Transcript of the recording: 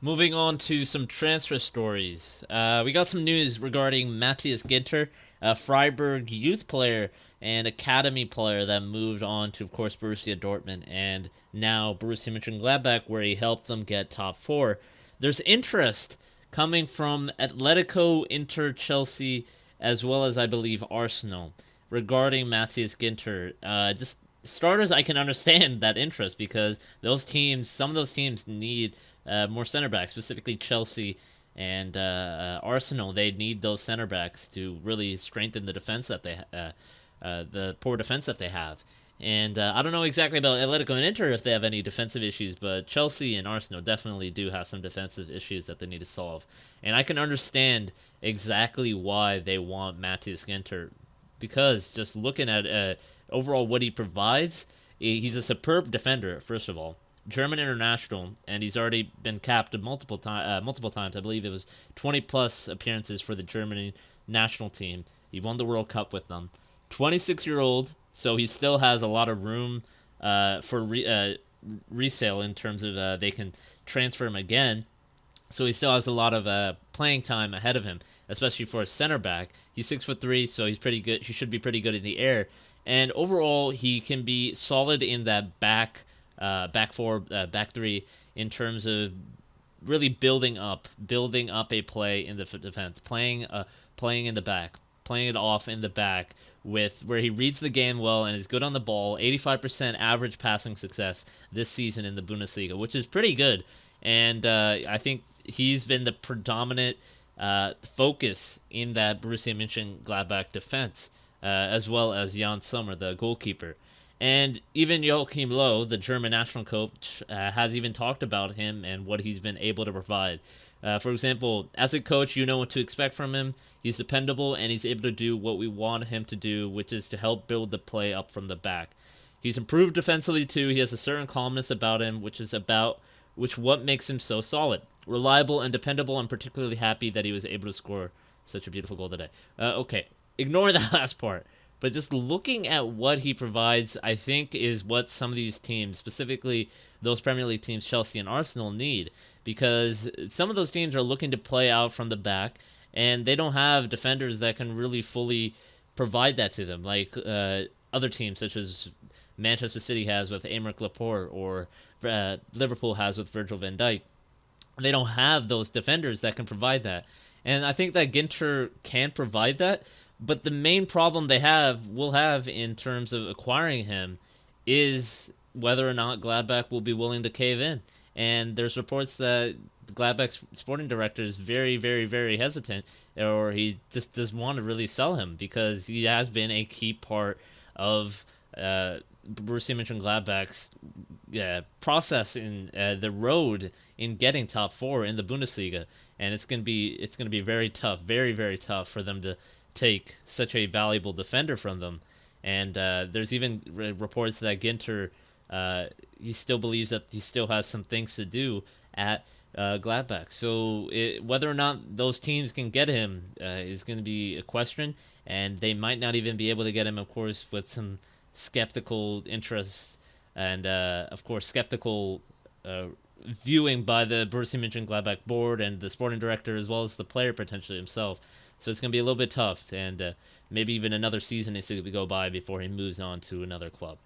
Moving on to some transfer stories. We got some news regarding Matthias Ginter, a Freiburg youth player and academy player that moved on to, of course, Borussia Dortmund and now Borussia Mönchengladbach, where he helped them get top four. There's interest coming from Atletico, Inter, Chelsea, as well as, I believe, Arsenal regarding Matthias Ginter. Just starters, I can understand that interest because some of those teams need more center backs, specifically Chelsea and Arsenal. They need those center backs to really strengthen the defense that the poor defense that they have. And I don't know exactly about Atletico and Inter if they have any defensive issues, but Chelsea and Arsenal definitely do have some defensive issues that they need to solve. And I can understand exactly why they want Matthias Ginter, because just looking at overall what he provides, he's a superb defender, first of all. German international, and he's already been capped multiple times. I believe it was 20 plus appearances for the German national team. He won the World Cup with them. 26-year-old, so he still has a lot of room for resale in terms of they can transfer him again. So he still has a lot of playing time ahead of him, especially for a center back. He's 6'3", so he's pretty good. He should be pretty good in the air, and overall he can be solid in that back four, back three in terms of really building up a play in the defense, playing in the back, playing it off in the back with where he reads the game well and is good on the ball. 85% average passing success this season in the Bundesliga, which is pretty good. And I think he's been the predominant focus in that Borussia Mönchengladbach defense, as well as Jan Sommer, the goalkeeper. And even Joachim Low, the German national coach, has even talked about him and what he's been able to provide. For example, as a coach, you know what to expect from him. He's dependable, and he's able to do what we want him to do, which is to help build the play up from the back. He's improved defensively too. He has a certain calmness about him, which what makes him so solid, reliable, and dependable. I'm particularly happy that he was able to score such a beautiful goal today. Okay, ignore that last part. But just looking at what he provides, I think is what some of these teams, specifically those Premier League teams, Chelsea and Arsenal, need. Because some of those teams are looking to play out from the back, and they don't have defenders that can really fully provide that to them, like other teams such as Manchester City has with Aymeric Laporte or Liverpool has with Virgil van Dijk. They don't have those defenders that can provide that. And I think that Ginter can provide that, but the main problem will have in terms of acquiring him is whether or not Gladbach will be willing to cave in. And there's reports that Gladbach's sporting director is very, very, very hesitant, or he just doesn't want to really sell him because he has been a key part of Borussia Mönchengladbach's process in the road in getting top four in the Bundesliga, and it's gonna be very tough, very, very tough for them to take such a valuable defender from them. And there's even reports that Ginter, he still believes that he still has some things to do at Gladbach. So whether or not those teams can get him is going to be a question, and they might not even be able to get him, of course, with some skeptical interest and, of course, skeptical viewing by the Borussia Mönchengladbach board and the sporting director, as well as the player potentially himself. So it's going to be a little bit tough, and maybe even another season needs to go by before he moves on to another club.